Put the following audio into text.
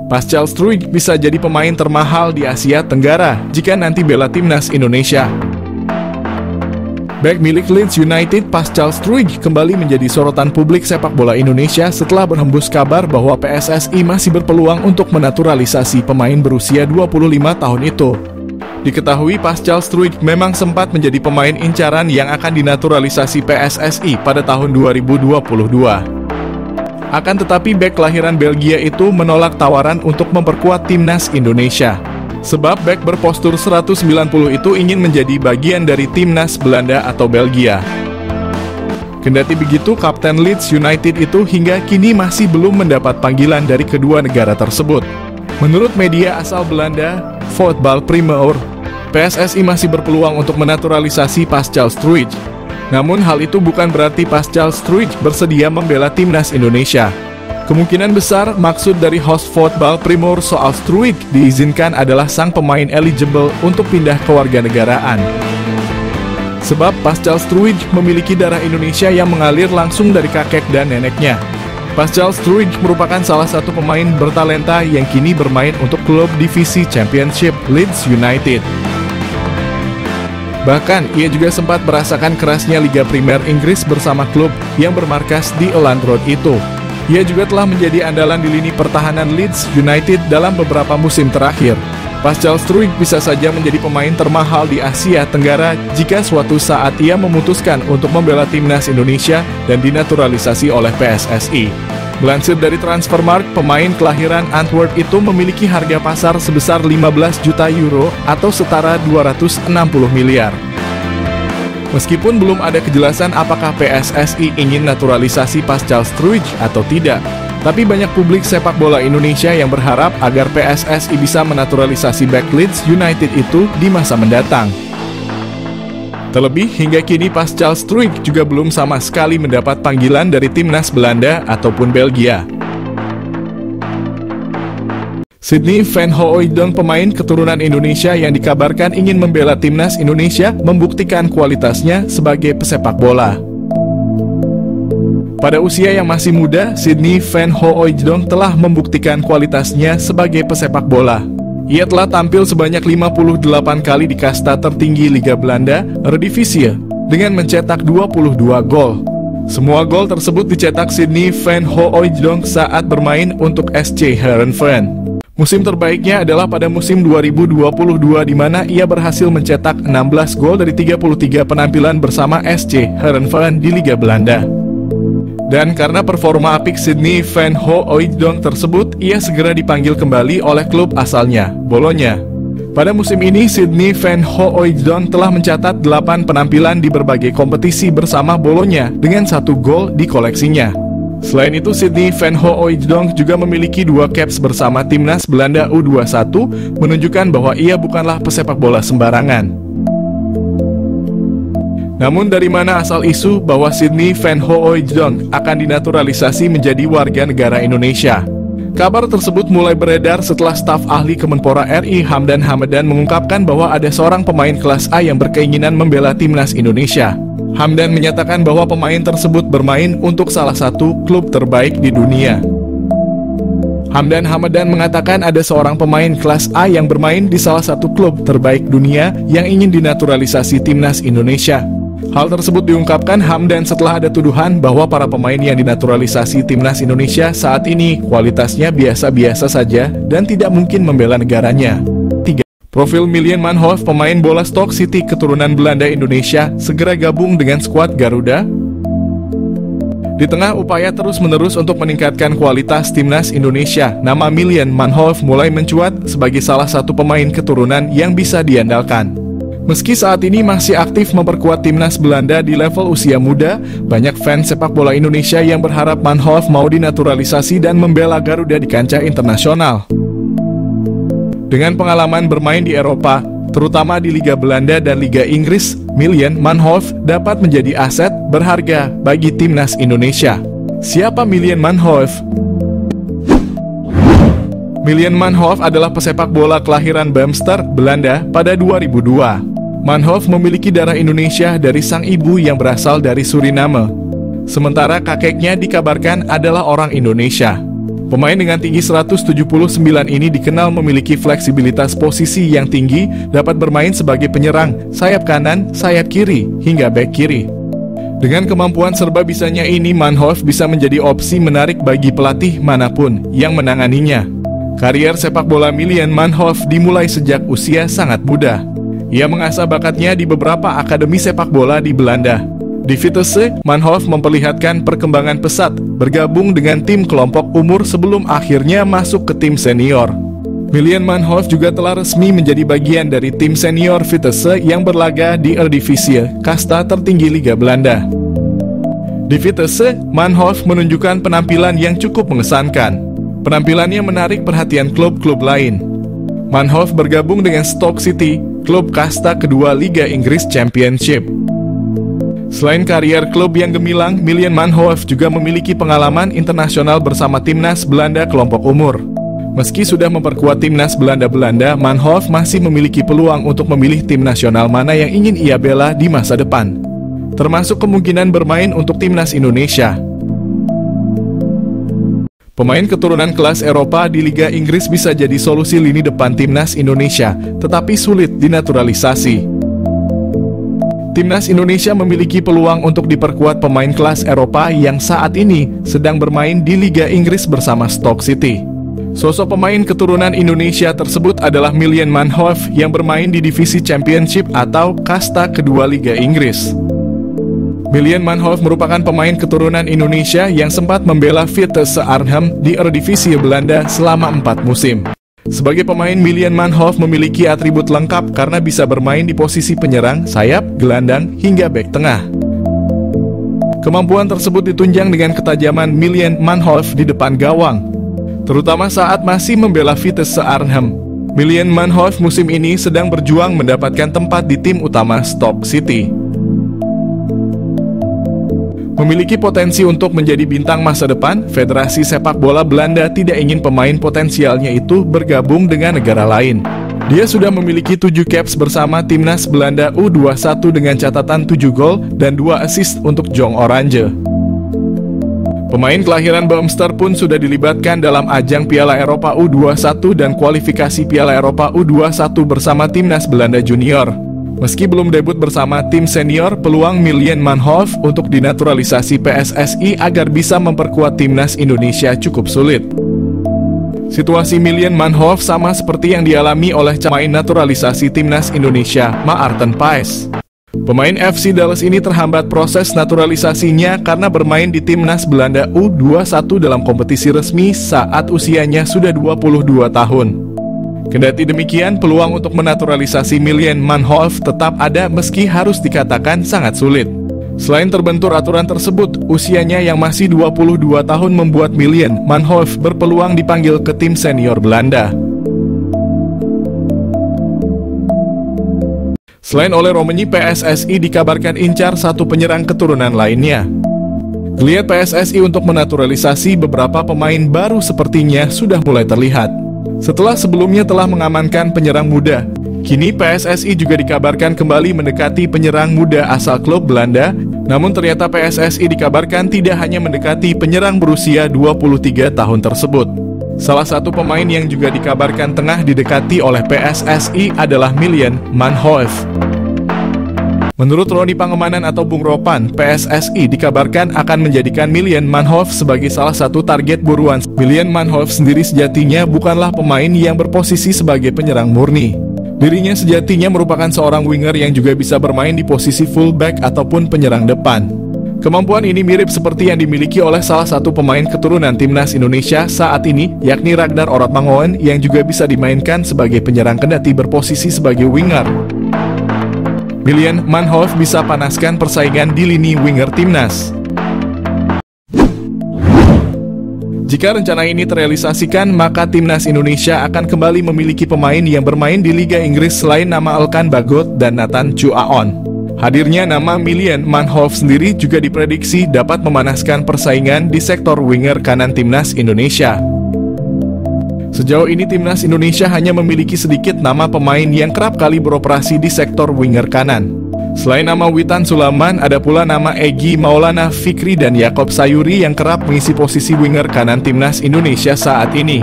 Pascal Struijk bisa jadi pemain termahal di Asia Tenggara jika nanti bela timnas Indonesia. Bek milik Leeds United, Pascal Struijk kembali menjadi sorotan publik sepak bola Indonesia setelah berhembus kabar bahwa PSSI masih berpeluang untuk menaturalisasi pemain berusia 25 tahun itu. Diketahui Pascal Struijk memang sempat menjadi pemain incaran yang akan dinaturalisasi PSSI pada tahun 2022. Akan tetapi bek kelahiran Belgia itu menolak tawaran untuk memperkuat timnas Indonesia. Sebab bek berpostur 190 itu ingin menjadi bagian dari timnas Belanda atau Belgia. Kendati begitu, Kapten Leeds United itu hingga kini masih belum mendapat panggilan dari kedua negara tersebut. Menurut media asal Belanda, Voetbal Primeur, PSSI masih berpeluang untuk menaturalisasi Pascal Struijk. Namun hal itu bukan berarti Pascal Struijk bersedia membela timnas Indonesia. Kemungkinan besar maksud dari host Voetbal Primeur soal Struijk diizinkan adalah sang pemain eligible untuk pindah kewarganegaraan. Sebab Pascal Struijk memiliki darah Indonesia yang mengalir langsung dari kakek dan neneknya. Pascal Struijk merupakan salah satu pemain bertalenta yang kini bermain untuk klub divisi Championship Leeds United. Bahkan, ia juga sempat merasakan kerasnya Liga Primer Inggris bersama klub yang bermarkas di Elland Road itu. Ia juga telah menjadi andalan di lini pertahanan Leeds United dalam beberapa musim terakhir. Pascal Struijk bisa saja menjadi pemain termahal di Asia Tenggara jika suatu saat ia memutuskan untuk membela timnas Indonesia dan dinaturalisasi oleh PSSI. Melansir dari Transfermarkt, pemain kelahiran Antwerp itu memiliki harga pasar sebesar 15 juta euro atau setara 260 miliar. Meskipun belum ada kejelasan apakah PSSI ingin naturalisasi Pascal Struijk atau tidak, tapi banyak publik sepak bola Indonesia yang berharap agar PSSI bisa menaturalisasi bek Leeds United itu di masa mendatang. Terlebih, hingga kini Pascal Struijk juga belum sama sekali mendapat panggilan dari timnas Belanda ataupun Belgia. Sydney Van Hooijdonk, pemain keturunan Indonesia yang dikabarkan ingin membela timnas Indonesia, membuktikan kualitasnya sebagai pesepak bola. Pada usia yang masih muda, Sydney Van Hooijdonk telah membuktikan kualitasnya sebagai pesepak bola. Ia telah tampil sebanyak 58 kali di kasta tertinggi Liga Belanda, Eredivisie, dengan mencetak 22 gol. Semua gol tersebut dicetak Sydney Van Hooijdonk saat bermain untuk SC Heerenveen. Musim terbaiknya adalah pada musim 2022 di mana ia berhasil mencetak 16 gol dari 33 penampilan bersama SC Heerenveen di Liga Belanda. Dan karena performa apik Sydney Van Hooijdonk tersebut, ia segera dipanggil kembali oleh klub asalnya, Bologna. Pada musim ini, Sydney Van Hooijdonk telah mencatat 8 penampilan di berbagai kompetisi bersama Bologna dengan 1 gol di koleksinya. Selain itu, Sydney Van Hooijdonk juga memiliki 2 caps bersama timnas Belanda U21, menunjukkan bahwa ia bukanlah pesepak bola sembarangan. Namun dari mana asal isu bahwa Sydney Van Hooijdonk akan dinaturalisasi menjadi warga negara Indonesia? Kabar tersebut mulai beredar setelah staf ahli Kemenpora RI Hamdan Hamadan mengungkapkan bahwa ada seorang pemain kelas A yang berkeinginan membela timnas Indonesia. Hamdan menyatakan bahwa pemain tersebut bermain untuk salah satu klub terbaik di dunia. Hamdan Hamadan mengatakan ada seorang pemain kelas A yang bermain di salah satu klub terbaik dunia yang ingin dinaturalisasi timnas Indonesia. Hal tersebut diungkapkan Hamdan setelah ada tuduhan bahwa para pemain yang dinaturalisasi timnas Indonesia saat ini kualitasnya biasa-biasa saja dan tidak mungkin membela negaranya. 3. Profil Miljan Manhoef, pemain bola Stoke City keturunan Belanda Indonesia, segera gabung dengan skuad Garuda. Di tengah upaya terus-menerus untuk meningkatkan kualitas timnas Indonesia, nama Miljan Manhoef mulai mencuat sebagai salah satu pemain keturunan yang bisa diandalkan. Meski saat ini masih aktif memperkuat timnas Belanda di level usia muda, banyak fans sepak bola Indonesia yang berharap Manhoef mau dinaturalisasi dan membela Garuda di kancah internasional. Dengan pengalaman bermain di Eropa, terutama di Liga Belanda dan Liga Inggris, Miljan Manhoef dapat menjadi aset berharga bagi timnas Indonesia. Siapa Miljan Manhoef? Miljan Manhoef adalah pesepak bola kelahiran Beemster, Belanda pada 2002. Manhoef memiliki darah Indonesia dari sang ibu yang berasal dari Suriname. Sementara kakeknya dikabarkan adalah orang Indonesia. Pemain dengan tinggi 179 ini dikenal memiliki fleksibilitas posisi yang tinggi, dapat bermain sebagai penyerang, sayap kanan, sayap kiri, hingga bek kiri. Dengan kemampuan serba bisanya ini, Manhoef bisa menjadi opsi menarik bagi pelatih manapun yang menanganinya. Karier sepak bola Milian Manhoef dimulai sejak usia sangat muda. Ia mengasah bakatnya di beberapa akademi sepak bola di Belanda. Di Vitesse, Manhoef memperlihatkan perkembangan pesat, bergabung dengan tim kelompok umur sebelum akhirnya masuk ke tim senior. Milian Manhoef juga telah resmi menjadi bagian dari tim senior Vitesse yang berlaga di Eredivisie, kasta tertinggi Liga Belanda. Di Vitesse, Manhoef menunjukkan penampilan yang cukup mengesankan. Penampilannya menarik perhatian klub-klub lain. Manhoef bergabung dengan Stoke City, klub kasta kedua Liga Inggris Championship. Selain karier klub yang gemilang, Milian Manhoef juga memiliki pengalaman internasional bersama timnas Belanda kelompok umur. Meski sudah memperkuat timnas Belanda, Manhoef masih memiliki peluang untuk memilih tim nasional mana yang ingin ia bela di masa depan, termasuk kemungkinan bermain untuk timnas Indonesia. Pemain keturunan kelas Eropa di Liga Inggris bisa jadi solusi lini depan timnas Indonesia, tetapi sulit dinaturalisasi. Timnas Indonesia memiliki peluang untuk diperkuat pemain kelas Eropa yang saat ini sedang bermain di Liga Inggris bersama Stoke City. Sosok pemain keturunan Indonesia tersebut adalah Milian Manhoef yang bermain di divisi Championship atau kasta kedua Liga Inggris. Milian Manhoef merupakan pemain keturunan Indonesia yang sempat membela Vitesse Arnhem di Eredivisie Belanda selama 4 musim. Sebagai pemain, Milian Manhoef memiliki atribut lengkap karena bisa bermain di posisi penyerang, sayap, gelandang, hingga bek tengah. Kemampuan tersebut ditunjang dengan ketajaman Milian Manhoef di depan gawang, terutama saat masih membela Vitesse Arnhem. Milian Manhoef musim ini sedang berjuang mendapatkan tempat di tim utama Stoke City. Memiliki potensi untuk menjadi bintang masa depan, Federasi Sepak Bola Belanda tidak ingin pemain potensialnya itu bergabung dengan negara lain. Dia sudah memiliki 7 caps bersama timnas Belanda U21 dengan catatan 7 gol dan 2 assist untuk Jong Oranje. Pemain kelahiran Beemster pun sudah dilibatkan dalam ajang Piala Eropa U21 dan kualifikasi Piala Eropa U21 bersama timnas Belanda Junior. Meski belum debut bersama tim senior, peluang Milian Manhoef untuk dinaturalisasi PSSI agar bisa memperkuat timnas Indonesia cukup sulit. Situasi Milian Manhoef sama seperti yang dialami oleh pemain naturalisasi timnas Indonesia, Maarten Paes. Pemain FC Dallas ini terhambat proses naturalisasinya karena bermain di timnas Belanda U21 dalam kompetisi resmi saat usianya sudah 22 tahun. Kendati demikian, peluang untuk menaturalisasi Milian Manhoef tetap ada meski harus dikatakan sangat sulit. Selain terbentur aturan tersebut, usianya yang masih 22 tahun membuat Milian Manhoef berpeluang dipanggil ke tim senior Belanda. Selain oleh Romeni, PSSI dikabarkan incar satu penyerang keturunan lainnya. Geliat PSSI untuk menaturalisasi beberapa pemain baru sepertinya sudah mulai terlihat. Setelah sebelumnya telah mengamankan penyerang muda, kini PSSI juga dikabarkan kembali mendekati penyerang muda asal klub Belanda. Namun ternyata PSSI dikabarkan tidak hanya mendekati penyerang berusia 23 tahun tersebut. Salah satu pemain yang juga dikabarkan tengah didekati oleh PSSI adalah Milian Manhoef. Menurut Roni Pangemanan atau Bung Ropan, PSSI dikabarkan akan menjadikan Milian Manhoef sebagai salah satu target buruan. Milian Manhoef sendiri sejatinya bukanlah pemain yang berposisi sebagai penyerang murni. Dirinya sejatinya merupakan seorang winger yang juga bisa bermain di posisi fullback ataupun penyerang depan. Kemampuan ini mirip seperti yang dimiliki oleh salah satu pemain keturunan timnas Indonesia saat ini, yakni Ragnar Oratmangoen yang juga bisa dimainkan sebagai penyerang kendati berposisi sebagai winger. Milian Manhoef bisa panaskan persaingan di lini winger timnas. Jika rencana ini terrealisasikan, maka timnas Indonesia akan kembali memiliki pemain yang bermain di Liga Inggris selain nama Elkan Bagot dan Nathan Chuaon. Hadirnya nama Milian Manhoef sendiri juga diprediksi dapat memanaskan persaingan di sektor winger kanan timnas Indonesia. Sejauh ini timnas Indonesia hanya memiliki sedikit nama pemain yang kerap kali beroperasi di sektor winger kanan. Selain nama Witan Sulaiman, ada pula nama Egy Maulana Fikri dan Yaakob Sayuri yang kerap mengisi posisi winger kanan timnas Indonesia saat ini.